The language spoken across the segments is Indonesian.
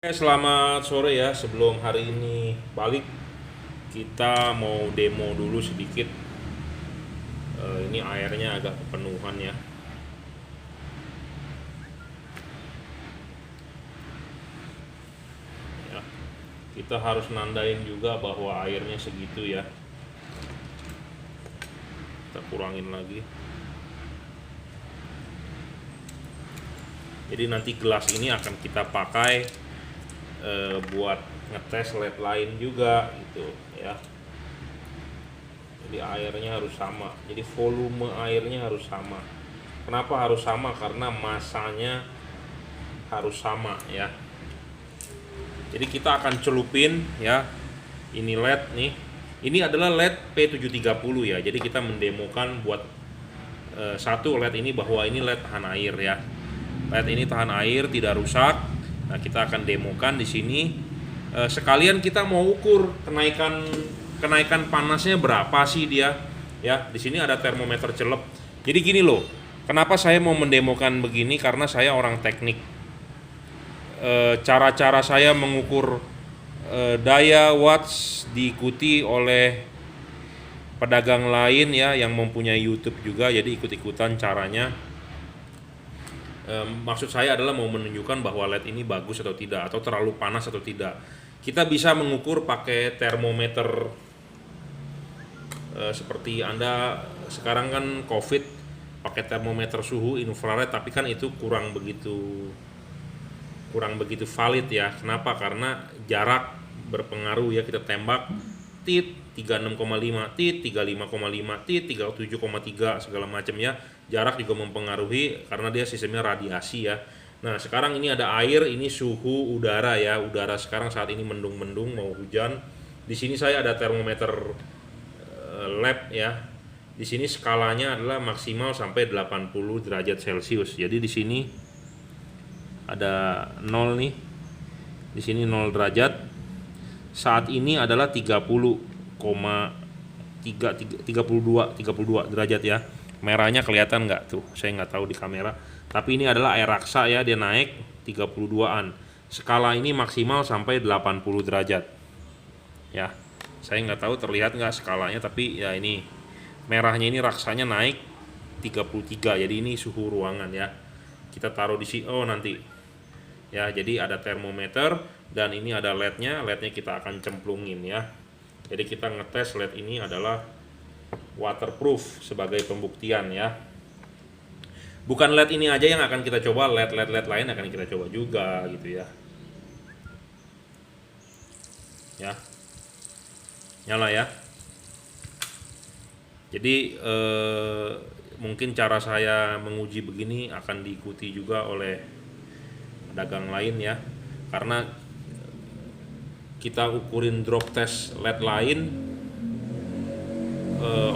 Selamat sore ya. Sebelum hari ini balik, kita mau demo dulu sedikit. Ini airnya agak kepenuhan ya. Ya, kita harus nandain juga bahwa airnya segitu ya. Kita kurangin lagi. Jadi nanti gelas ini akan kita pakai buat ngetes LED lain juga gitu ya. Jadi airnya harus sama, jadi volume airnya harus sama. Kenapa harus sama? Karena masanya harus sama ya. Jadi kita akan celupin ya, ini LED nih. Ini adalah LED P730 ya. Jadi kita mendemokan buat satu LED ini bahwa ini LED tahan air ya. LED ini tahan air, tidak rusak. Nah, kita akan demokan di sini. Sekalian kita mau ukur kenaikan panasnya berapa sih dia. Ya, di sini ada termometer celep. Jadi gini loh. Kenapa saya mau mendemokan begini? Karena saya orang teknik. Cara-cara saya mengukur daya watts diikuti oleh pedagang lain ya yang mempunyai YouTube juga, jadi ikut-ikutan caranya. Maksud saya adalah mau menunjukkan bahwa LED ini bagus atau tidak, atau terlalu panas atau tidak. Kita bisa mengukur pakai termometer seperti Anda sekarang kan COVID pakai termometer suhu infrared, tapi kan itu kurang begitu valid ya. Kenapa? Karena jarak berpengaruh ya. Kita tembak tit 36,5, tit 35,5, tit 37,3 segala macam ya. Jarak juga mempengaruhi karena dia sistemnya radiasi ya. Nah, sekarang ini ada air, ini suhu udara ya. Udara sekarang saat ini mendung-mendung mau hujan. Di sini saya ada termometer lab ya. Di sini skalanya adalah maksimal sampai 80 derajat Celcius. Jadi di sini ada 0 nih. Di sini 0 derajat. Saat ini adalah 32 derajat ya. Merahnya kelihatan nggak tuh? Saya nggak tahu di kamera. Tapi ini adalah air raksa ya, dia naik 32-an. Skala ini maksimal sampai 80 derajat. Ya, saya nggak tahu terlihat nggak skalanya, tapi ya ini merahnya ini raksanya naik 33. Jadi ini suhu ruangan ya. Kita taruh di sini. Oh nanti ya, jadi ada termometer dan ini ada LED-nya. LED-nya kita akan cemplungin ya. Jadi kita ngetes LED ini adalah waterproof sebagai pembuktian ya. Bukan LED ini aja yang akan kita coba, LED lain akan kita coba juga gitu ya. Ya, nyala ya. Jadi mungkin cara saya menguji begini akan diikuti juga oleh pedagang lain ya. Karena kita ukurin drop test LED lain,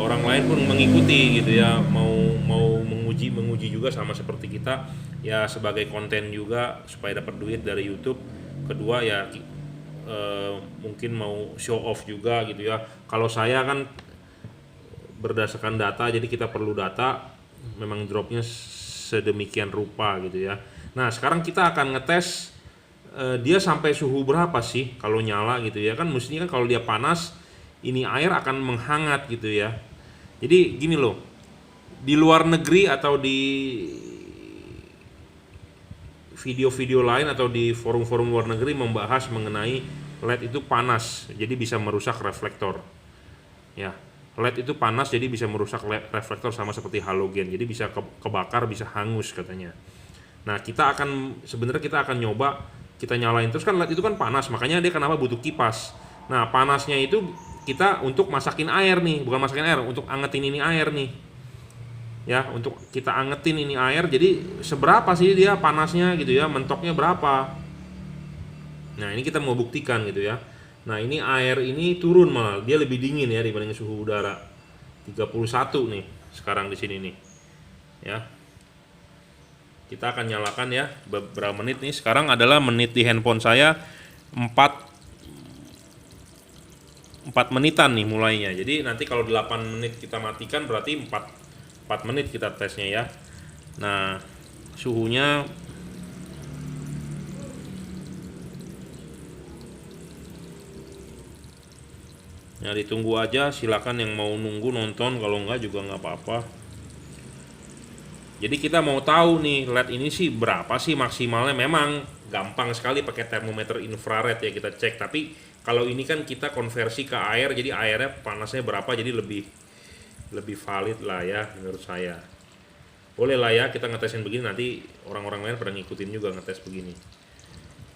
orang lain pun mengikuti gitu ya, mau menguji juga sama seperti kita ya, sebagai konten juga supaya dapat duit dari YouTube. Kedua ya mungkin mau show off juga gitu ya. Kalau saya kan berdasarkan data, jadi kita perlu data, memang dropnya sedemikian rupa gitu ya. Nah sekarang kita akan ngetes dia sampai suhu berapa sih kalau nyala gitu ya. Kan mestinya kan kalau dia panas ini air akan menghangat gitu ya. Jadi gini loh, di luar negeri atau di video-video lain atau di forum-forum luar negeri membahas mengenai LED itu panas, jadi bisa merusak reflektor. Ya, LED itu panas jadi bisa merusak reflektor sama seperti halogen. Jadi bisa kebakar, bisa hangus katanya. Nah, sebenarnya kita akan nyoba, kita nyalain terus kan LED itu kan panas, makanya dia kenapa butuh kipas. Nah, panasnya itu kita untuk masakin air nih, bukan masakin air, untuk angetin ini air nih. Ya, untuk kita angetin ini air, jadi seberapa sih dia panasnya gitu ya, mentoknya berapa. Nah, ini kita mau buktikan gitu ya. Nah, ini air ini turun malah, dia lebih dingin ya dibanding suhu udara. 31 nih sekarang di sini nih. Ya. Kita akan nyalakan ya beberapa menit nih. Sekarang adalah menit di handphone saya 4 menitan nih mulainya. Jadi nanti kalau 8 menit kita matikan berarti 4 menit kita tesnya ya. Nah, suhunya Ya ditunggu aja, silakan yang mau nunggu nonton, kalau enggak juga nggak apa-apa. Jadi kita mau tahu nih LED ini sih berapa sih maksimalnya. Memang gampang sekali pakai termometer infrared ya kita cek, tapi kalau ini kan kita konversi ke air, jadi airnya panasnya berapa, jadi lebih lebih valid lah ya menurut saya. Boleh lah ya kita ngetesin begini, nanti orang-orang lain pada ngikutin juga ngetes begini.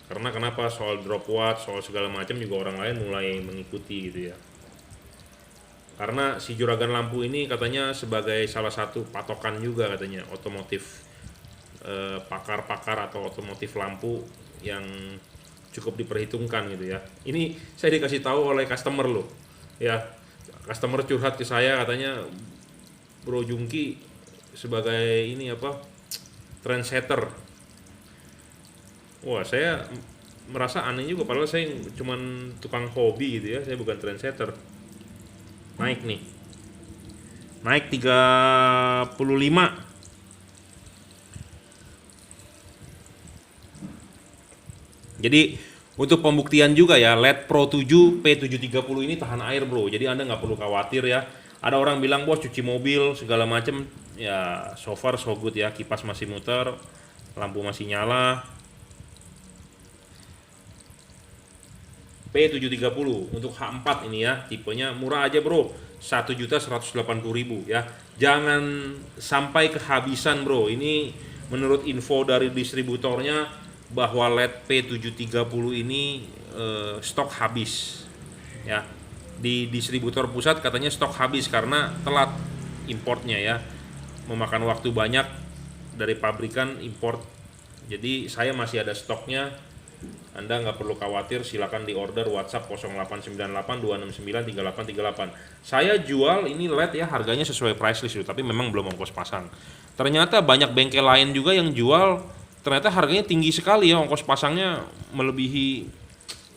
Karena kenapa, soal drop watt, soal segala macam juga orang lain mulai mengikuti gitu ya. Karena si juragan lampu ini katanya sebagai salah satu patokan juga katanya otomotif, pakar-pakar atau otomotif lampu yang cukup diperhitungkan gitu ya. Ini saya dikasih tahu oleh customer loh. Ya, customer curhat ke saya katanya, Bro Jungki sebagai ini apa, trendsetter. Wah, saya merasa aneh juga, padahal saya cuman tukang hobi gitu ya, saya bukan trendsetter. Naik nih, naik 35. Jadi untuk pembuktian juga ya, LED Pro 7 P730 ini tahan air bro, jadi anda nggak perlu khawatir ya. Ada orang bilang bos cuci mobil segala macem, ya so far so good ya, kipas masih muter, lampu masih nyala. P730 untuk H4 ini ya, tipenya murah aja bro, 1.180.000 ya. Jangan sampai kehabisan bro. Ini menurut info dari distributornya bahwa LED P730 ini stok habis ya. Di distributor pusat katanya stok habis karena telat importnya ya, memakan waktu banyak dari pabrikan import. Jadi saya masih ada stoknya, anda nggak perlu khawatir, silakan di order WhatsApp 0898 269 3838. Saya jual ini LED ya, harganya sesuai price list, tapi memang belum ongkos pasang. Ternyata banyak bengkel lain juga yang jual, ternyata harganya tinggi sekali ya, ongkos pasangnya melebihi,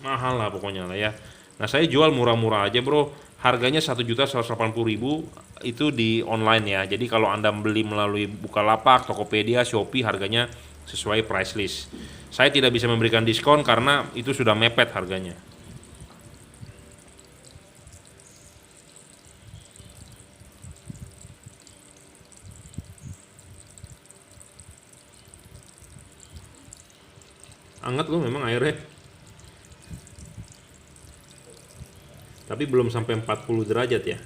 mahal lah pokoknya lah ya. Nah saya jual murah-murah aja bro, harganya 1.180.000 itu di online ya. Jadi kalau anda beli melalui Bukalapak, Tokopedia, Shopee, harganya sesuai price list. Saya tidak bisa memberikan diskon karena itu sudah mepet harganya. Anget loh memang airnya. Tapi belum sampai 40 derajat ya.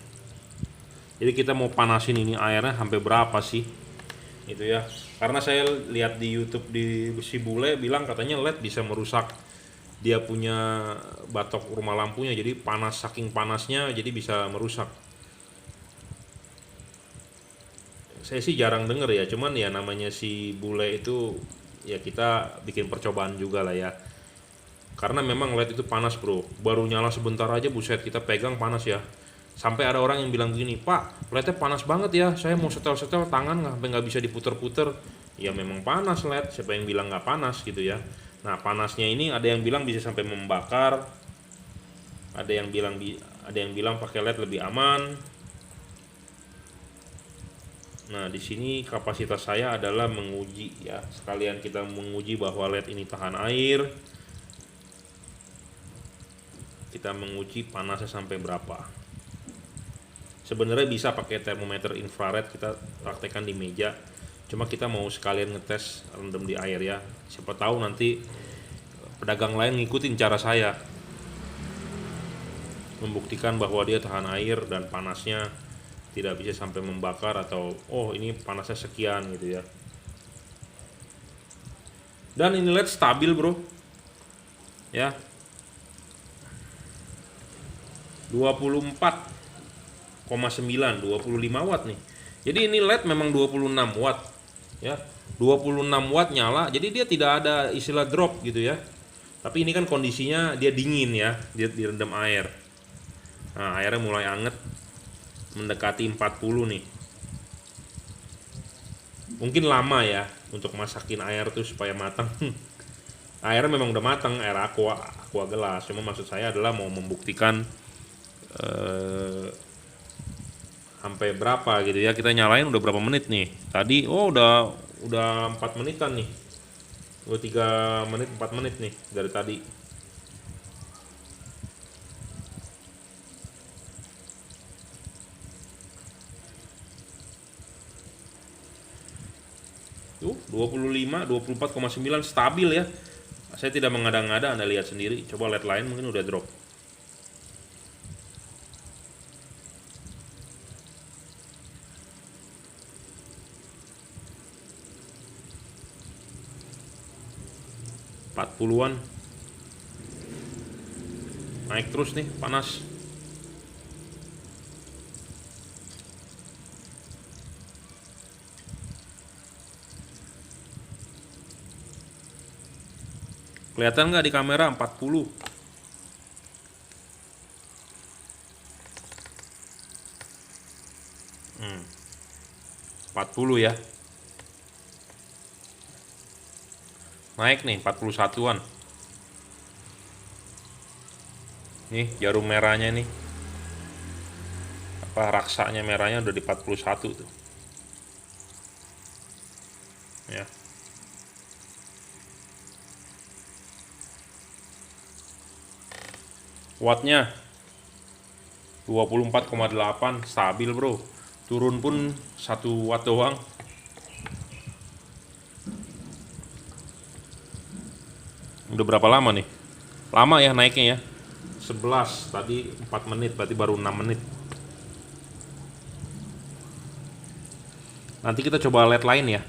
Jadi kita mau panasin ini airnya sampai berapa sih? Itu ya. Karena saya lihat di YouTube di si bule bilang katanya LED bisa merusak dia punya batok rumah lampunya, jadi panas, saking panasnya jadi bisa merusak. Saya sih jarang denger ya, cuman ya namanya si bule itu ya kita bikin percobaan juga lah ya. Karena memang LED itu panas bro, baru nyala sebentar aja buset kita pegang panas ya. Sampai ada orang yang bilang gini, Pak LED-nya panas banget ya, saya mau setel-setel tangan nggak bisa diputer-puter. Ya memang panas LED, siapa yang bilang nggak panas gitu ya. Nah panasnya ini ada yang bilang bisa sampai membakar, ada yang bilang pakai LED lebih aman. Nah di sini kapasitas saya adalah menguji ya, sekalian kita menguji bahwa LED ini tahan air. Kita menguji panasnya sampai berapa. Sebenarnya bisa pakai termometer infrared, kita praktekkan di meja. Cuma kita mau sekalian ngetes rendam di air ya. Siapa tahu nanti pedagang lain ngikutin cara saya, membuktikan bahwa dia tahan air dan panasnya tidak bisa sampai membakar, atau oh ini panasnya sekian gitu ya. Dan ini LED stabil bro ya, 24,9, 25 watt nih. Jadi ini LED memang 26 watt ya, 26 watt nyala, jadi dia tidak ada istilah drop gitu ya. Tapi ini kan kondisinya dia dingin ya, dia direndam air. Nah airnya mulai anget, mendekati 40 nih. Mungkin lama ya untuk masakin air tuh supaya matang. Airnya memang udah matang, air aqua gelas. Cuma maksud saya adalah mau membuktikan sampai berapa gitu ya. Kita nyalain udah berapa menit nih tadi, oh udah 4 menitan nih, udah 3 menit 4 menit nih dari tadi. 25, 24,9 stabil ya. Saya tidak mengada-ngada, Anda lihat sendiri. Coba LED lain mungkin udah drop. An naik terus nih, panas. Kelihatan nggak di kamera 40? Hmm, 40 ya. Naik nih 41-an. Nih jarum merahnya nih. Apa raksanya merahnya udah di 41 tuh. Ya. Wattnya 24,8 stabil bro. Turun pun 1 watt doang. Udah berapa lama nih? Lama ya naiknya ya. 11 tadi 4 menit, berarti baru 6 menit. Nanti kita coba LED lain ya.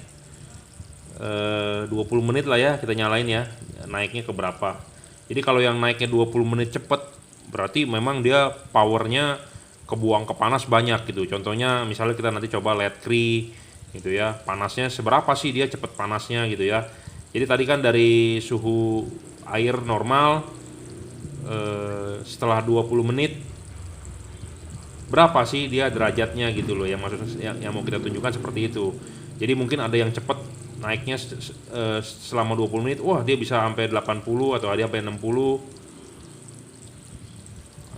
20 menit lah ya kita nyalain ya, naiknya ke berapa. Jadi kalau yang naiknya 20 menit cepet, berarti memang dia powernya kebuang ke panas banyak gitu. Contohnya misalnya kita nanti coba LED Cree gitu ya, panasnya seberapa sih dia cepet panasnya gitu ya. Jadi tadi kan dari suhu air normal, setelah 20 menit berapa sih dia derajatnya gitu loh, yang maksudnya yang mau kita tunjukkan seperti itu. Jadi mungkin ada yang cepet naiknya selama 20 menit, wah dia bisa sampai 80 atau ada sampai 60,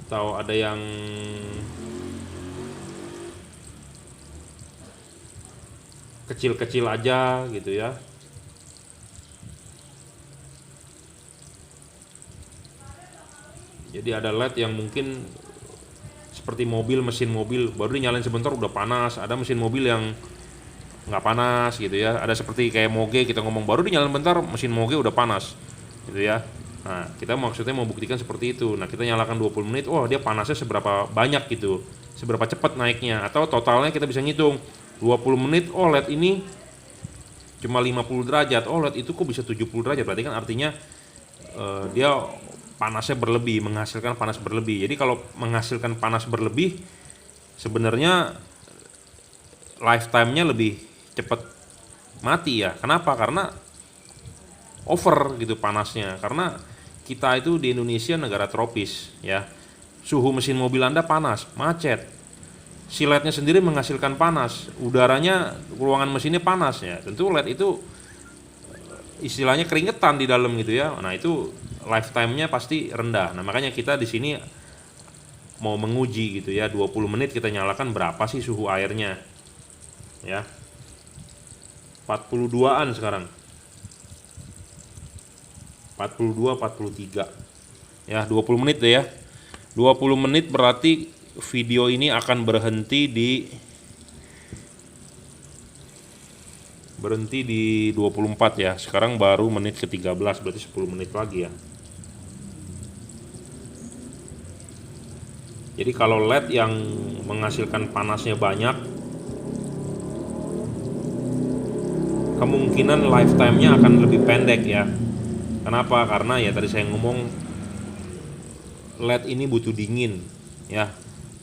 atau ada yang kecil-kecil aja gitu ya. Jadi ada LED yang mungkin seperti mobil, mesin mobil baru dinyalain sebentar udah panas. Ada mesin mobil yang nggak panas gitu ya. Ada seperti kayak moge, kita ngomong baru dinyalain bentar mesin moge udah panas gitu ya. Nah kita maksudnya mau buktikan seperti itu. Nah kita nyalakan 20 menit, wah dia panasnya seberapa banyak gitu, seberapa cepat naiknya. Atau totalnya kita bisa ngitung 20 menit, oh LED ini cuma 50 derajat, oh LED itu kok bisa 70 derajat. Berarti kan artinya dia panasnya berlebih, menghasilkan panas berlebih. Jadi kalau menghasilkan panas berlebih, sebenarnya lifetime-nya lebih cepat mati ya. Kenapa? Karena over gitu panasnya. Karena kita itu di Indonesia negara tropis ya. Suhu mesin mobil Anda panas, macet. Si LED-nya sendiri menghasilkan panas, udaranya ruangan mesinnya panas ya. Tentu LED itu istilahnya keringetan di dalam gitu ya. Nah itu lifetime-nya pasti rendah. Nah makanya kita di sini mau menguji gitu ya, 20 menit kita nyalakan berapa sih suhu airnya ya. 42-an sekarang, 42, 43 ya, 20 menit deh ya. 20 menit berarti video ini akan berhenti di 24 ya. Sekarang baru menit ke-13, berarti 10 menit lagi ya. Jadi kalau LED yang menghasilkan panasnya banyak, kemungkinan lifetime-nya akan lebih pendek ya. Kenapa? Karena ya tadi saya ngomong LED ini butuh dingin ya.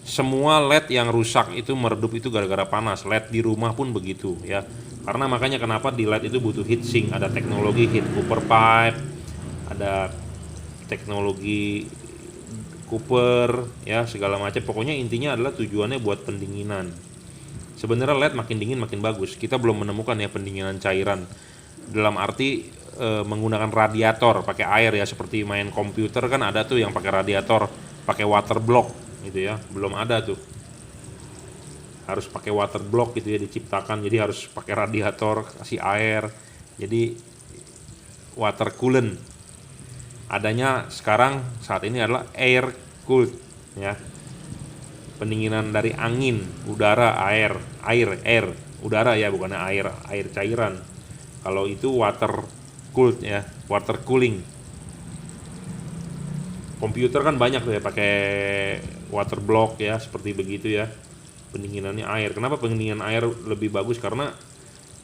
Semua LED yang rusak itu meredup itu gara-gara panas. LED di rumah pun begitu ya. Karena makanya kenapa di LED itu butuh heat sink, ada teknologi heat cooper pipe, ada teknologi Cooper ya, segala macam. Pokoknya intinya adalah tujuannya buat pendinginan. Sebenarnya LED makin dingin makin bagus. Kita belum menemukan ya pendinginan cairan dalam arti menggunakan radiator pakai air ya, seperti main komputer kan ada tuh yang pakai radiator, pakai water block gitu ya. Belum ada tuh. Harus pakai water block gitu ya diciptakan. Jadi harus pakai radiator, kasih air. Jadi water coolant. Adanya sekarang saat ini adalah air cooled ya, pendinginan dari angin, udara, air, udara ya, bukan air cairan. Kalau itu water cooled ya, water cooling. Komputer kan banyak tuh ya pakai water block ya, seperti begitu ya. Pendinginannya air. Kenapa pendinginan air lebih bagus? Karena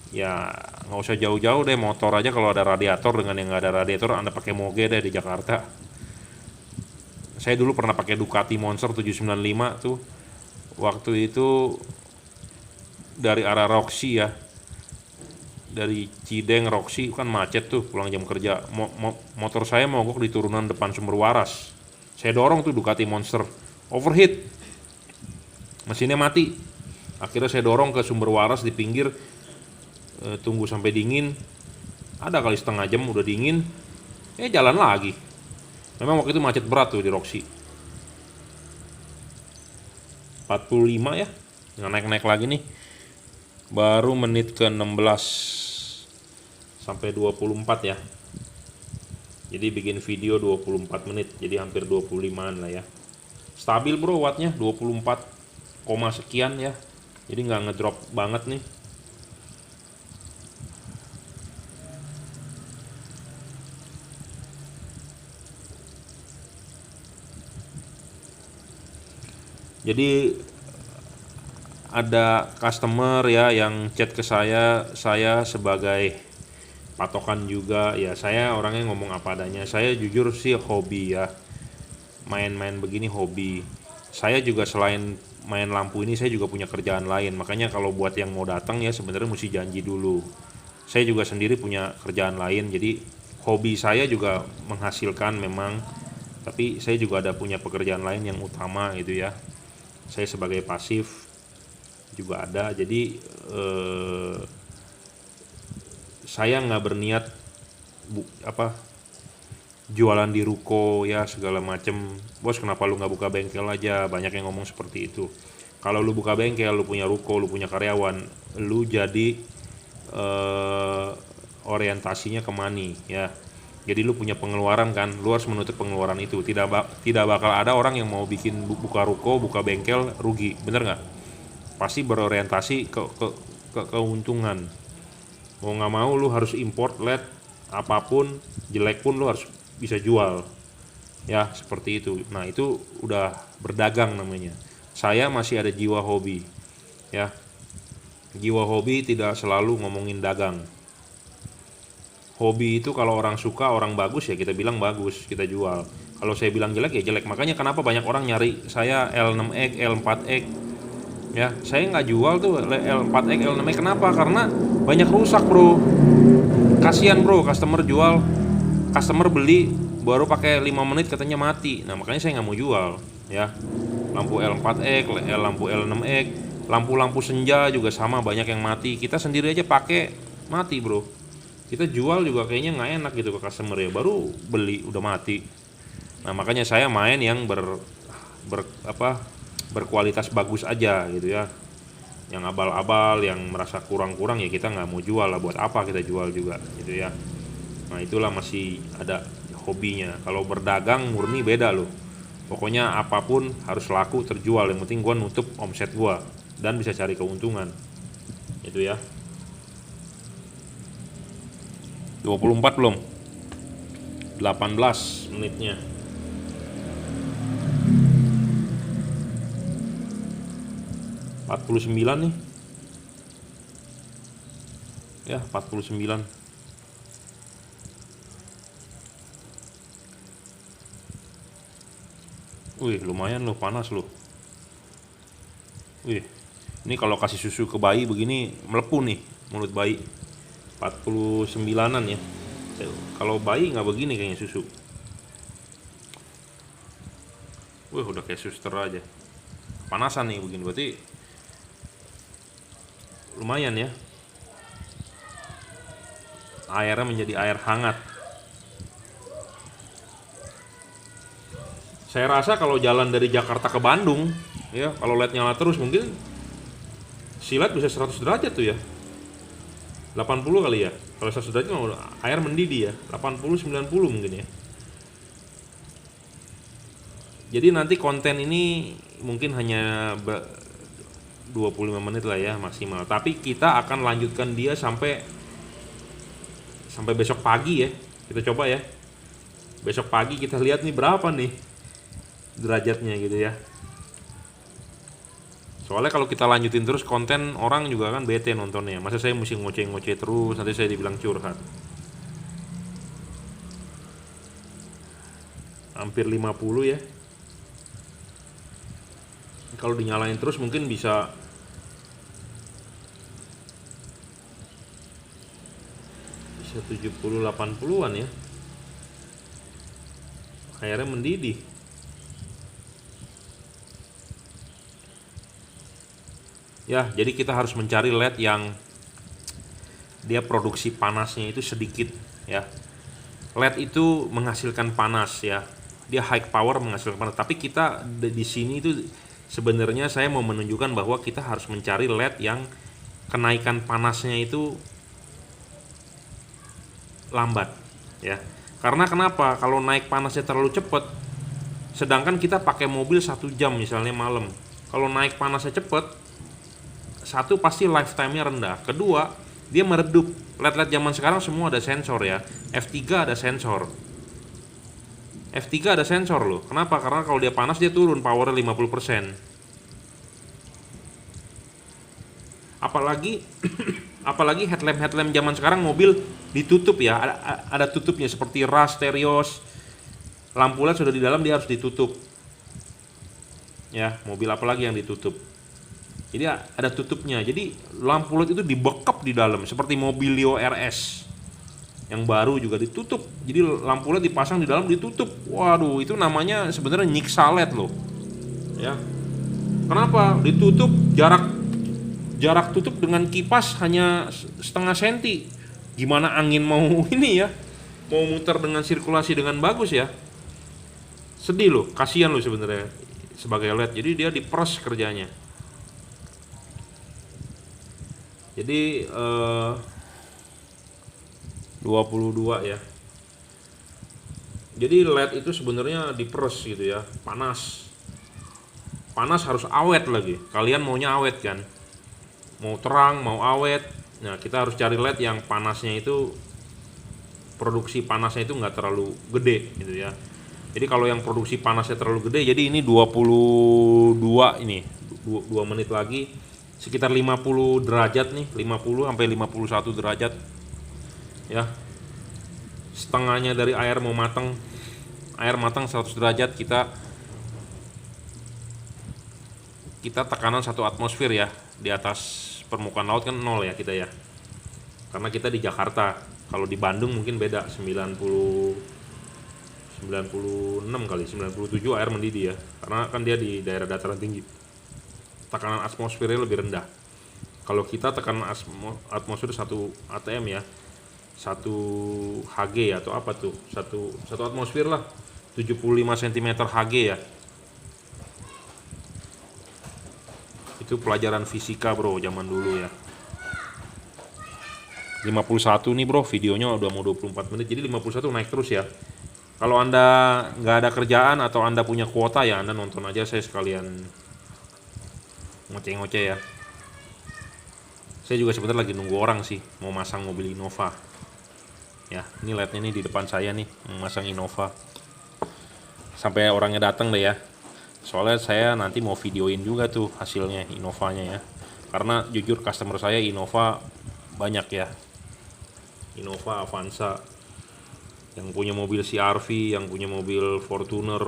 ya nggak usah jauh-jauh deh, motor aja kalau ada radiator dengan yang nggak ada radiator, Anda pakai moge deh di Jakarta. Saya dulu pernah pakai Ducati Monster 795 tuh. Waktu itu dari arah Roxy ya, dari Cideng Roxy kan macet tuh pulang jam kerja. Motor saya mogok di turunan depan Sumber Waras. Saya dorong tuh Ducati Monster, overheat, mesinnya mati. Akhirnya saya dorong ke Sumber Waras di pinggir, tunggu sampai dingin. Ada kali setengah jam udah dingin, jalan lagi. Memang waktu itu macet berat tuh di Roxy. 45 ya, nggak naik-naik lagi nih. Baru menit ke 16 sampai 24 ya. Jadi bikin video 24 menit, jadi hampir 25an lah ya. Stabil bro wattnya, 24, sekian ya. Jadi nggak ngedrop banget nih. Jadi ada customer ya yang chat ke saya sebagai patokan juga ya. Saya orangnya ngomong apa adanya. Saya jujur sih hobi ya, main-main begini hobi. Saya juga selain main lampu ini, saya juga punya kerjaan lain. Makanya kalau buat yang mau datang ya sebenarnya mesti janji dulu. Saya juga sendiri punya kerjaan lain, jadi hobi saya juga menghasilkan memang, tapi saya juga ada punya pekerjaan lain yang utama gitu ya. Saya sebagai pasif juga ada, jadi saya nggak berniat jualan di ruko ya segala macem. Bos, kenapa lu nggak buka bengkel aja? Banyak yang ngomong seperti itu. Kalau lu buka bengkel, lu punya ruko, lu punya karyawan, lu jadi orientasinya ke money ya. Jadi lu punya pengeluaran kan, lu harus menutup pengeluaran itu. Tidak bakal ada orang yang mau bikin buka ruko, buka bengkel rugi, bener nggak? Pasti berorientasi ke keuntungan. Mau nggak mau lu harus import LED, apapun jelek pun lu harus bisa jual. Ya seperti itu. Nah itu udah berdagang namanya. Saya masih ada jiwa hobi. Ya, jiwa hobi tidak selalu ngomongin dagang. Hobi itu kalau orang suka, orang bagus ya kita bilang bagus, kita jual. Kalau saya bilang jelek ya jelek. Makanya kenapa banyak orang nyari saya L6X, L4X. Ya, saya nggak jual tuh L4X, L6X. Kenapa? Karena banyak rusak bro. Kasian bro, customer beli baru pakai 5 menit katanya mati. Nah makanya saya nggak mau jual ya. Lampu L4X, lampu L6X, lampu-lampu senja juga sama, banyak yang mati. Kita sendiri aja pakai mati bro. Kita jual juga kayaknya nggak enak gitu ke customer ya, baru beli udah mati. Nah makanya saya main yang berkualitas bagus aja gitu ya. Yang abal-abal, yang merasa kurang-kurang ya kita nggak mau jual lah, buat apa kita jual juga gitu ya. Nah itulah masih ada hobinya. Kalau berdagang murni beda loh. Pokoknya apapun harus laku, terjual. Yang penting gua nutup omset gua dan bisa cari keuntungan. Itu ya. 24 belum? 18 menitnya. Empat puluh sembilan nih. Ya, 49. Wih, lumayan loh, panas loh. Wih, ini kalau kasih susu ke bayi begini melepuh nih mulut bayi. 49an ya. Kalau bayi nggak begini kayaknya susu. Wih, udah kayak suster aja. Panasan nih begini, berarti lumayan ya. Airnya menjadi air hangat. Saya rasa kalau jalan dari Jakarta ke Bandung ya, kalau LED nyala terus mungkin si LED bisa 100 derajat tuh ya. 80 kali ya. Kalau 100 derajat air mendidih ya. 80 90 mungkin ya. Jadi nanti konten ini mungkin hanya 25 menit lah ya maksimal. Tapi kita akan lanjutkan dia sampai sampai besok pagi ya. Kita coba ya. Besok pagi kita lihat nih berapa nih derajatnya gitu ya. Soalnya kalau kita lanjutin terus konten, orang juga kan bete nontonnya. Masa saya mesti ngoceh-ngoceh terus, nanti saya dibilang curhat. Hampir 50 ya. Kalau dinyalain terus mungkin bisa 70-80-an ya. Akhirnya mendidih. Ya, jadi kita harus mencari LED yang dia produksi panasnya itu sedikit ya. LED itu menghasilkan panas ya. Dia high power menghasilkan panas. Tapi kita di sini itu sebenarnya saya mau menunjukkan bahwa kita harus mencari LED yang kenaikan panasnya itu lambat ya. Karena kenapa? Kalau naik panasnya terlalu cepat, sedangkan kita pakai mobil 1 jam misalnya malam. Kalau naik panasnya cepat, satu pasti lifetime-nya rendah. Kedua, dia meredup. LED-LED zaman sekarang semua ada sensor ya. F3 ada sensor. F3 ada sensor loh. Kenapa? Karena kalau dia panas dia turun power 50%. Apalagi headlamp zaman sekarang mobil ditutup ya. Ada tutupnya seperti RAS, Terios. Lampu LED sudah di dalam, dia harus ditutup. Ya, mobil apalagi yang ditutup. Jadi ada tutupnya. Jadi lampu LED itu dibekap di dalam seperti Mobilio RS. Yang baru juga ditutup. Jadi lampu LED dipasang di dalam ditutup. Waduh, itu namanya sebenarnya nyiksa LED loh. Ya. Kenapa? Ditutup jarak tutup dengan kipas hanya setengah senti. Gimana angin mau ini ya? Mau muter dengan sirkulasi dengan bagus ya? Sedih loh, kasihan loh sebenarnya sebagai LED. Jadi dia diperes kerjanya. Jadi 22 ya. Jadi LED itu sebenarnya diperes gitu ya, panas. Panas harus awet lagi. Kalian maunya awet kan? Mau terang, mau awet. Nah, kita harus cari LED yang panasnya itu, produksi panasnya itu nggak terlalu gede gitu ya. Jadi kalau yang produksi panasnya terlalu gede, jadi ini 22 ini 2 menit lagi sekitar 50 derajat nih, 50 sampai 51 derajat ya. Setengahnya dari air mau matang. Air matang 100 derajat, kita tekanan 1 atmosfer ya. Di atas permukaan laut kan 0 ya kita ya. Karena kita di Jakarta. Kalau di Bandung mungkin beda, 96 kali, 97 air mendidih ya. Karena kan dia di daerah dataran tinggi. Tekanan atmosfernya lebih rendah. Kalau kita tekanan atmosfer 1 atm ya, 1 Hg ya, atau apa tuh, 1 atmosfer lah, 75 cm Hg ya. Itu pelajaran fisika bro, zaman dulu ya. 51 nih bro, videonya udah mau 24 menit, jadi 51 naik terus ya. Kalau anda nggak ada kerjaan atau anda punya kuota ya, anda nonton aja, saya sekalian ngoceh-ngoceh ya. Saya juga sebentar lagi nunggu orang sih, mau masang mobil Innova. Ya, ini LED-nya nih di depan saya nih, masang Innova. Sampai orangnya datang deh ya. Soalnya saya nanti mau videoin juga tuh hasilnya Innovanya ya. Karena jujur customer saya Innova banyak ya. Innova, Avanza, yang punya mobil CR-V, yang punya mobil Fortuner.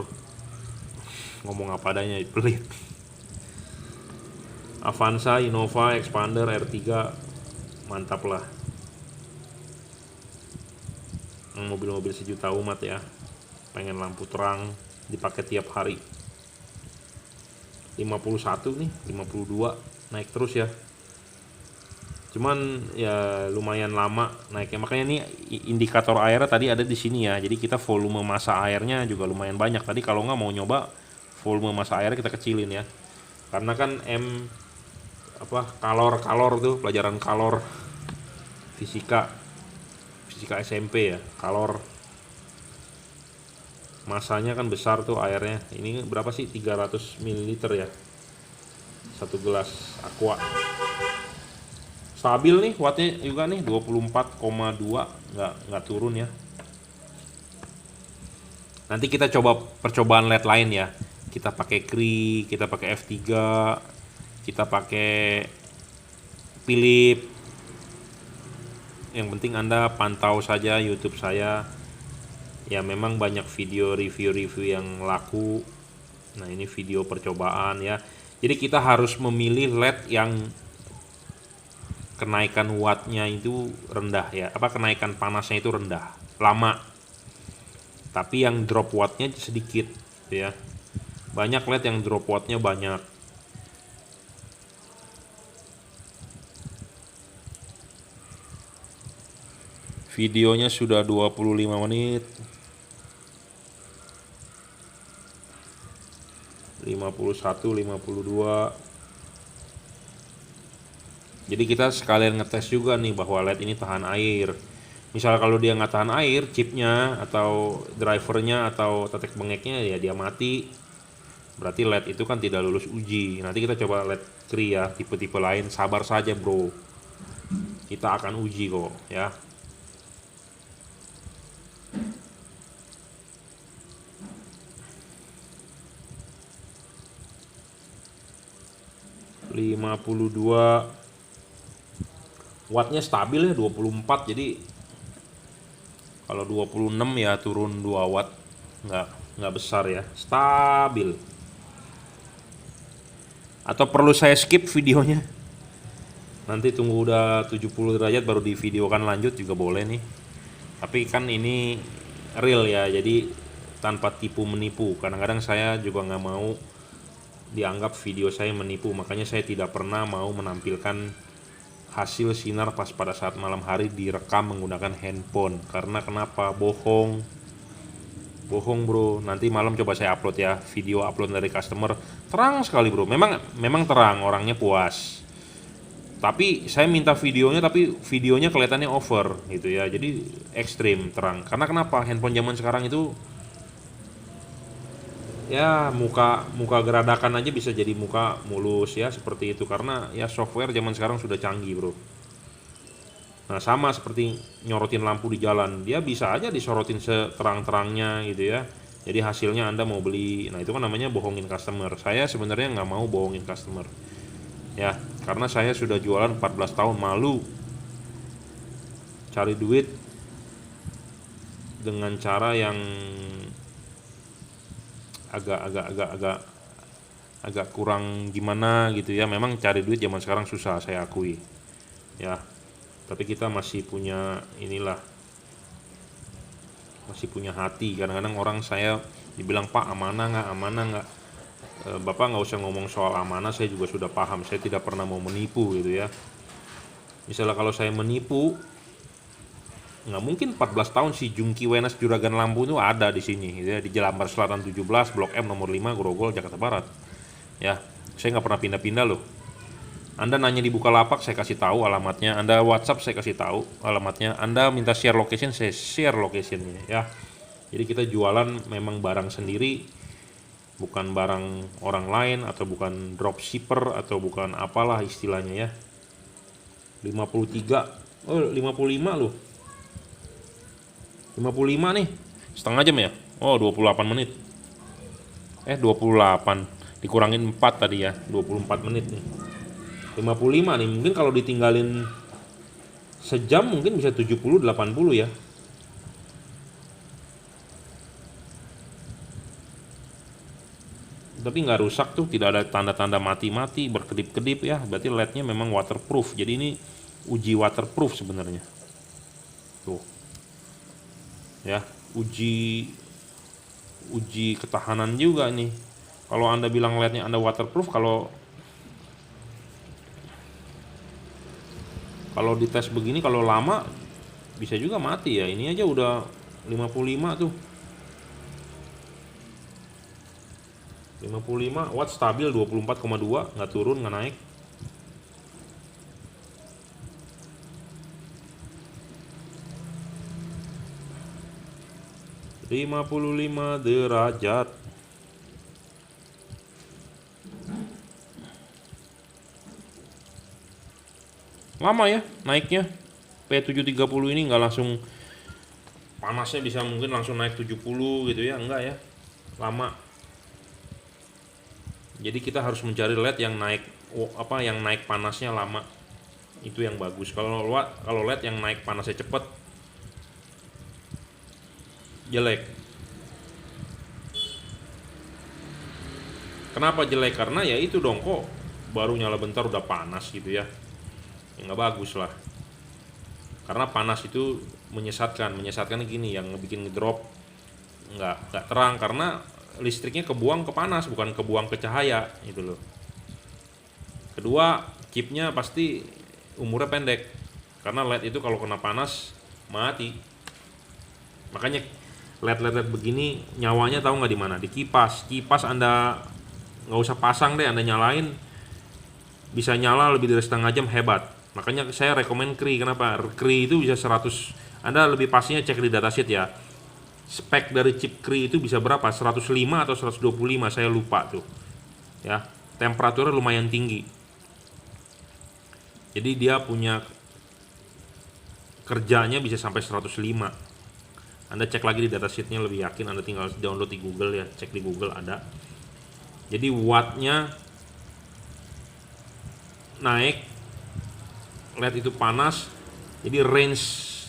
Ngomong apa adanya, pelit. Avanza, Innova, Expander, R3, mantap lah. Mobil-mobil sejuta umat ya. Pengen lampu terang, dipakai tiap hari. 51 nih, 52 naik terus ya. Cuman ya lumayan lama naiknya. Makanya nih indikator airnya tadi ada di sini ya. Jadi kita volume massa airnya juga lumayan banyak. Tadi kalau nggak mau nyoba volume massa airnya kita kecilin ya. Karena kan kalor tuh, pelajaran kalor fisika SMP ya, kalor. Masanya kan besar tuh airnya. Ini berapa sih? 300 ml ya. 1 gelas aqua. Stabil nih wattnya juga nih 24,2, nggak turun ya. Nanti kita coba percobaan LED lain ya. Kita pakai Cree, kita pakai F3, kita pakai Philips. Yang penting Anda pantau saja YouTube saya. Ya memang banyak video review-review yang laku. Nah, ini video percobaan ya. Jadi kita harus memilih LED yang kenaikan wattnya itu rendah ya. Kenaikan panasnya itu rendah, lama. Tapi yang drop wattnya sedikit ya. Banyak LED yang drop wattnya banyak. Videonya sudah 25 menit. 51, 52. Jadi kita sekalian ngetes juga nih bahwa LED ini tahan air. Misal kalau dia nggak tahan air, chipnya atau drivernya atau tetek bengeknya ya dia mati. Berarti LED itu kan tidak lulus uji. Nanti kita coba LED Cree ya, tipe-tipe lain. Sabar saja bro, kita akan uji kok ya. ...52 wattnya stabil ya 24, jadi kalau 26 ya turun 2 watt, nggak besar ya, stabil. Atau perlu saya skip videonya? Nanti tunggu udah 70 derajat baru di videokan lanjut juga boleh nih. Tapi kan ini real ya, jadi tanpa tipu menipu. Kadang-kadang saya juga nggak mau dianggap video saya menipu, makanya saya tidak pernah mau menampilkan hasil sinar pas pada saat malam hari direkam menggunakan handphone. Karena kenapa? Bohong bro. Nanti malam coba saya upload ya, video upload dari customer, terang sekali bro. Memang terang, orangnya puas. Tapi saya minta videonya, tapi videonya kelihatannya over gitu ya, jadi ekstrim terang. Karena kenapa? Handphone zaman sekarang itu ya muka geradakan aja bisa jadi muka mulus ya, seperti itu. Karena ya software zaman sekarang sudah canggih bro. Nah sama seperti nyorotin lampu di jalan, dia bisa aja disorotin seterang-terangnya gitu ya. Jadi hasilnya Anda mau beli, nah itu kan namanya bohongin customer. Saya sebenarnya nggak mau bohongin customer ya, karena saya sudah jualan 14 tahun, malu cari duit dengan cara yang agak kurang gimana gitu ya. Memang cari duit zaman sekarang susah, saya akui ya, tapi kita masih punya masih punya hati. Kadang-kadang orang saya dibilang, Pak amanah nggak, Bapak nggak usah ngomong soal amanah, saya juga sudah paham, saya tidak pernah mau menipu gitu ya. Misalnya kalau saya menipu, nggak mungkin 14 tahun si Jungki Wenas Juragan Lampu itu ada di sini gitu ya, di Jelambar Selatan 17, Blok M nomor 5, Grogol, Jakarta Barat ya. Saya nggak pernah pindah-pindah loh. Anda nanya di Bukalapak, saya kasih tahu alamatnya. Anda WhatsApp, saya kasih tahu alamatnya. Anda minta share location, saya share locationnya ya. Jadi kita jualan memang barang sendiri, bukan barang orang lain, atau bukan dropshipper, atau bukan apalah istilahnya ya. 53, 55 loh. 55 nih, setengah jam ya. Oh 28 menit. 28 dikurangin 4 tadi ya, 24 menit nih. 55 nih, mungkin kalau ditinggalin sejam mungkin bisa 70-80 ya. Tapi nggak rusak tuh, tidak ada tanda-tanda mati-mati, berkedip-kedip ya. Berarti LED-nya memang waterproof. Jadi ini uji waterproof sebenarnya. Tuh. Ya, uji ketahanan juga nih. Kalau Anda bilang LED-nya Anda waterproof, kalau dites begini, kalau lama bisa juga mati ya. Ini aja udah 55 tuh. 55 watt stabil 24,2, nggak turun nggak naik. Lima puluh lima derajat. Lama ya naiknya. P730 ini nggak langsung panasnya bisa mungkin langsung naik 70 gitu ya, enggak ya, lama. Jadi kita harus mencari LED yang naik yang naik panasnya lama, itu yang bagus. Kalau LED yang naik panasnya cepet, jelek. Kenapa jelek? Karena ya itu dong, kok baru nyala bentar udah panas gitu ya, nggak bagus lah. Karena panas itu menyesatkan gini, yang bikin ngedrop nggak terang, karena listriknya kebuang ke panas, bukan kebuang ke cahaya gitu loh. Kedua, chipnya pasti umurnya pendek, karena LED itu kalau kena panas mati. Makanya LED begini nyawanya tahu nggak di mana? Di kipas. Anda nggak usah pasang deh, Anda nyalain bisa nyala lebih dari setengah jam, hebat. Makanya saya rekomen Cree. Kenapa? Cree itu bisa 100. Anda lebih pastinya cek di datasheet ya. Spek dari chip Cree itu bisa berapa? 105 atau 125, saya lupa tuh. Ya, temperaturnya lumayan tinggi. Jadi dia punya kerjanya bisa sampai 105. Anda cek lagi di datasheetnya lebih yakin, Anda tinggal download di Google ya, cek di Google ada. Jadi wattnya naik, LED itu panas, jadi range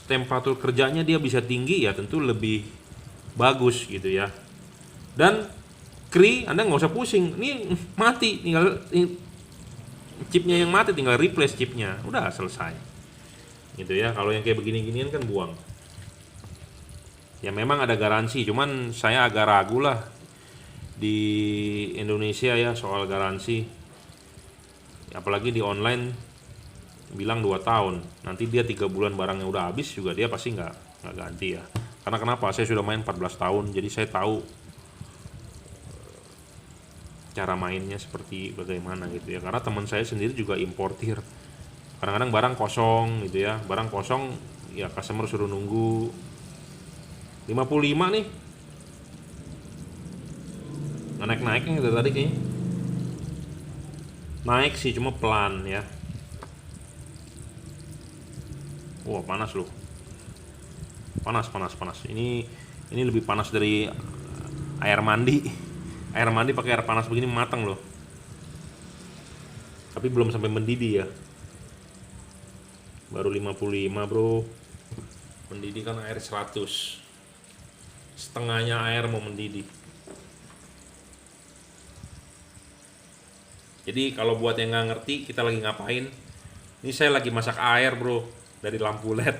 temperatur kerjanya dia bisa tinggi ya, tentu lebih bagus gitu ya. Dan Cree Anda nggak usah pusing, ini mati, tinggal chipnya yang mati, tinggal replace chipnya, udah selesai gitu ya. Kalau yang kayak begini-ginian kan buang. Ya memang ada garansi, cuman saya agak ragu lah di Indonesia ya soal garansi, apalagi di online bilang 2 tahun, nanti dia 3 bulan barangnya udah habis juga dia pasti nggak ganti ya. Karena kenapa? Saya sudah main 14 tahun, jadi saya tahu cara mainnya seperti bagaimana gitu ya. Karena teman saya sendiri juga importir, kadang-kadang barang kosong gitu ya, barang kosong ya, customer suruh nunggu. 55 nih, naik-naiknya dari tadi kayaknya. Naik sih cuma pelan ya. Wah, panas loh. Panas. Ini lebih panas dari air mandi. Air mandi pakai air panas begini matang loh. Tapi belum sampai mendidih ya. Baru 55, Bro. Mendidih kan air 100. Setengahnya air mau mendidih. Jadi kalau buat yang nggak ngerti kita lagi ngapain, ini saya lagi masak air bro dari lampu LED.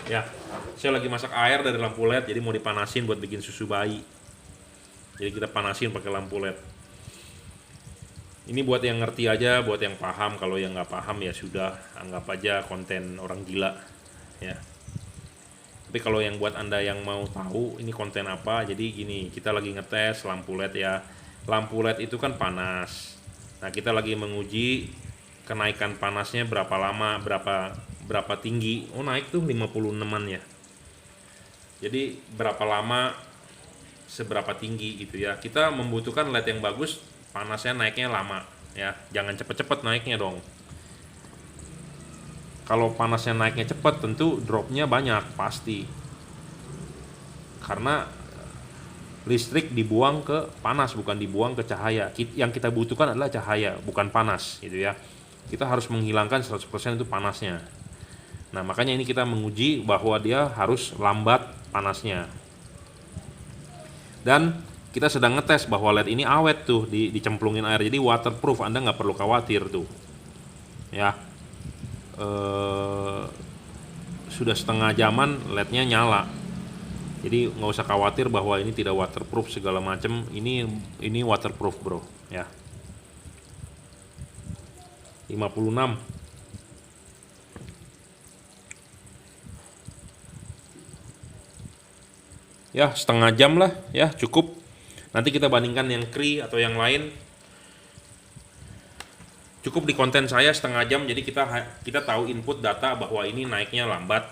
Ya, saya lagi masak air dari lampu LED, jadi mau dipanasin buat bikin susu bayi. Jadi kita panasin pakai lampu LED. Ini buat yang ngerti aja, buat yang paham. Kalau yang nggak paham ya sudah, anggap aja konten orang gila. Ya. Tapi kalau yang buat Anda yang mau tahu ini konten apa, jadi gini, kita lagi ngetes lampu LED ya. Lampu LED itu kan panas. Nah, kita lagi menguji kenaikan panasnya berapa lama, berapa tinggi. Oh, naik tuh 56-an ya. Jadi berapa lama, seberapa tinggi gitu ya. Kita membutuhkan LED yang bagus, panasnya naiknya lama ya. Jangan cepet-cepet naiknya dong. Kalau panasnya naiknya cepat, tentu dropnya banyak pasti. Karena listrik dibuang ke panas, bukan dibuang ke cahaya. Yang kita butuhkan adalah cahaya, bukan panas gitu ya. Kita harus menghilangkan 100% itu panasnya. Nah, makanya ini kita menguji bahwa dia harus lambat panasnya. Dan kita sedang ngetes bahwa LED ini awet tuh, dicemplungin air, jadi waterproof, Anda nggak perlu khawatir tuh ya. Sudah setengah jaman LED-nya nyala, jadi nggak usah khawatir bahwa ini tidak waterproof segala macam. Ini waterproof bro ya. 56. Ya, setengah jam lah ya, cukup. Nanti kita bandingkan yang Cree atau yang lain. Cukup di konten saya setengah jam, jadi kita tahu input data bahwa ini naiknya lambat.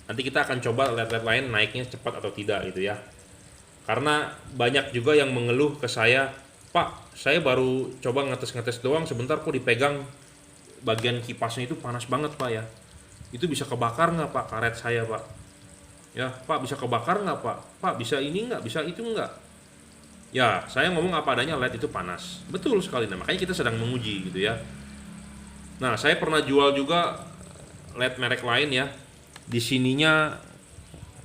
Nanti kita akan coba LED lain naiknya cepat atau tidak gitu ya. Karena banyak juga yang mengeluh ke saya, Pak, saya baru coba ngetes doang, sebentar kok dipegang bagian kipasnya itu panas banget Pak ya. Itu bisa kebakar nggak Pak karet saya Pak? Ya Pak, bisa kebakar nggak Pak? Pak, bisa ini nggak? Bisa itu nggak? Ya, saya ngomong apa adanya, LED itu panas. Betul sekali, nah makanya kita sedang menguji gitu ya. Nah, saya pernah jual juga LED merek lain ya. Di sininya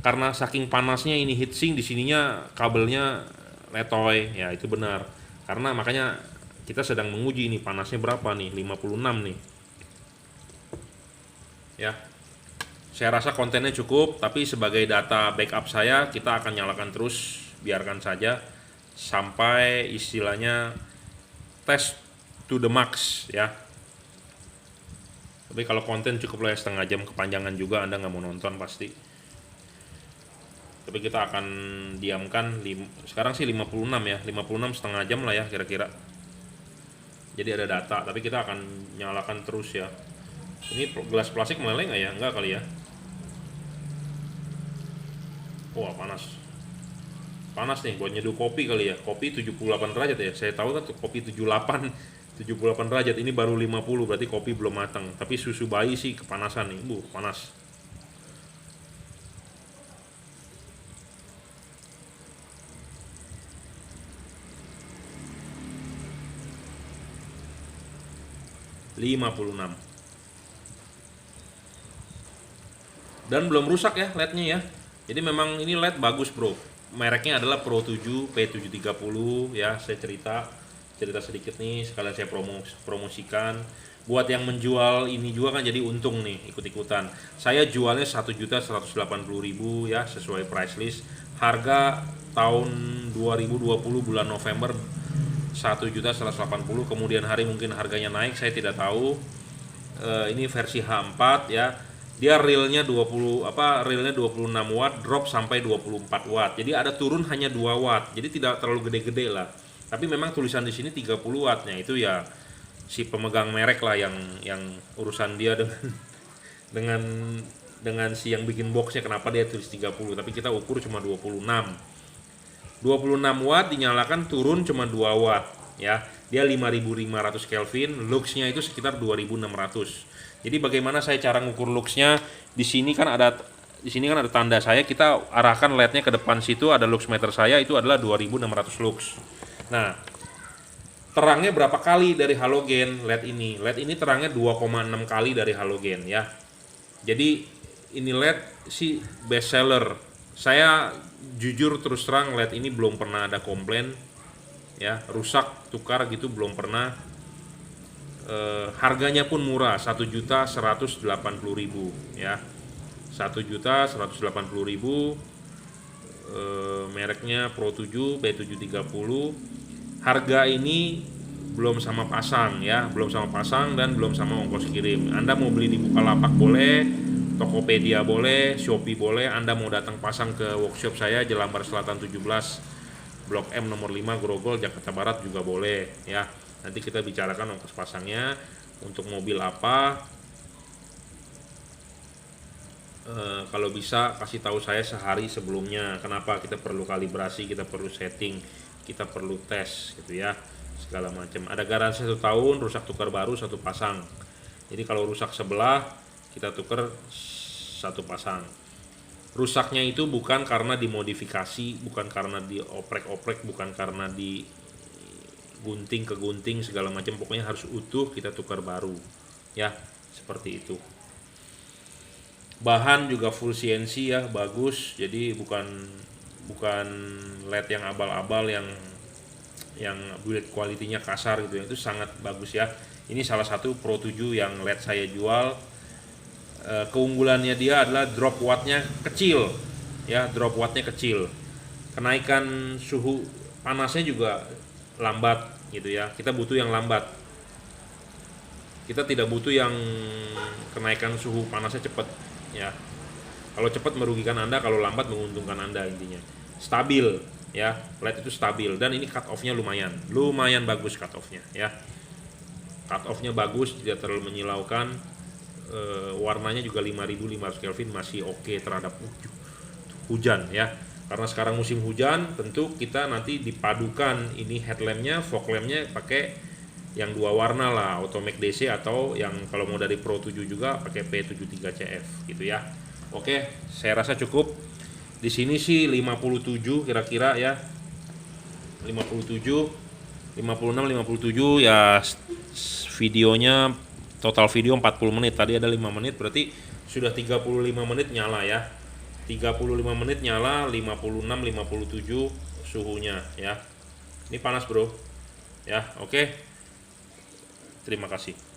karena saking panasnya ini heatsink, di sininya kabelnya letoy. Ya, itu benar. Karena makanya kita sedang menguji ini panasnya berapa nih, 56 nih. Ya. Saya rasa kontennya cukup, tapi sebagai data backup saya, kita akan nyalakan terus, biarkan saja sampai istilahnya test to the max ya. Tapi kalau konten cukup lah ya, setengah jam kepanjangan juga, Anda nggak mau nonton pasti. Tapi kita akan diamkan, sekarang sih 56 ya, 56 setengah jam lah ya kira-kira. Jadi ada data, tapi kita akan nyalakan terus ya. Ini gelas plastik meleleh nggak ya? Nggak kali ya. Wah, panas. Panas nih buat nyeduh kopi kali ya. Kopi 78 derajat ya. Saya tahu kan kopi 78 derajat. Ini baru 50, berarti kopi belum matang. Tapi susu bayi sih kepanasan nih. Panas. ...56. Dan belum rusak ya LED-nya ya. Jadi memang ini LED bagus bro. Mereknya adalah Pro 7 P730 ya. Saya cerita sedikit nih, sekalian saya promosikan. Buat yang menjual ini juga kan jadi untung nih, ikut-ikutan. Saya jualnya 1.180.000 ya, sesuai price list. Harga tahun 2020 bulan November 1.180.000. Kemudian hari mungkin harganya naik, saya tidak tahu. Ini versi H4 ya. Dia realnya 26 watt, drop sampai 24 watt. Jadi ada turun hanya 2 watt. Jadi tidak terlalu gede-gede lah. Tapi memang tulisan di sini 30 wattnya, itu ya si pemegang merek lah yang urusan dia dengan si yang bikin boxnya, kenapa dia tulis 30, tapi kita ukur cuma 26 watt, dinyalakan turun cuma 2 watt ya. Dia 5500 Kelvin, luxnya itu sekitar 2600. Jadi bagaimana saya cara ngukur luxnya? Di sini kan ada tanda saya, kita arahkan LED-nya ke depan situ, ada lux meter saya itu adalah 2600 lux. Nah, terangnya berapa kali dari halogen LED ini? LED ini terangnya 2,6 kali dari halogen ya. Jadi ini LED si best seller. Saya jujur terus terang, LED ini belum pernah ada komplain ya, rusak, tukar gitu belum pernah. Harganya pun murah, 1.180.000 ya. 1.180.000. Mereknya Pro 7 P730. Harga ini belum sama pasang ya, dan belum sama ongkos kirim. Anda mau beli di Bukalapak boleh, Tokopedia boleh, Shopee boleh. Anda mau datang pasang ke workshop saya Jelambar Selatan 17, Blok M nomor 5, Grogol, Jakarta Barat juga boleh ya. Nanti kita bicarakan ongkos pasangnya, untuk mobil apa. Kalau bisa kasih tahu saya sehari sebelumnya. Kenapa? Kita perlu kalibrasi, kita perlu setting, kita perlu tes gitu ya, segala macam. Ada garansi 1 tahun, rusak tukar baru 1 pasang. Jadi kalau rusak sebelah, kita tukar 1 pasang. Rusaknya itu bukan karena dimodifikasi, bukan karena dioprek-oprek, bukan karena di gunting ke gunting segala macam, pokoknya harus utuh, kita tukar baru ya, seperti itu. Bahan juga full CNC ya, bagus. Jadi bukan LED yang abal-abal yang build quality-nya kasar gitu ya. Itu sangat bagus ya. Ini salah satu Pro 7 yang LED saya jual. Keunggulannya dia adalah drop wattnya kecil ya, kenaikan suhu panasnya juga lambat gitu ya. Kita butuh yang lambat, kita tidak butuh yang kenaikan suhu panasnya cepat ya. Kalau cepat merugikan Anda, kalau lambat menguntungkan Anda. Intinya stabil ya, LED itu stabil. Dan ini cut off-nya lumayan bagus, cut off-nya ya. Cut off-nya bagus, tidak terlalu menyilaukan. Warnanya juga 5500 Kelvin, masih oke terhadap hujan ya. Karena sekarang musim hujan, tentu kita nanti dipadukan ini headlampnya, fog lampnya pakai yang 2 warna lah, Automac DC atau yang kalau mau dari Pro 7 juga pakai P73CF gitu ya. Oke, saya rasa cukup. Di sini sih 57 kira-kira ya. 57, 56, 57 ya, videonya total video 40 menit. Tadi ada 5 menit, berarti sudah 35 menit nyala ya. 35 menit nyala, 56, 57 suhunya ya. Ini panas bro. Ya, oke. Terima kasih.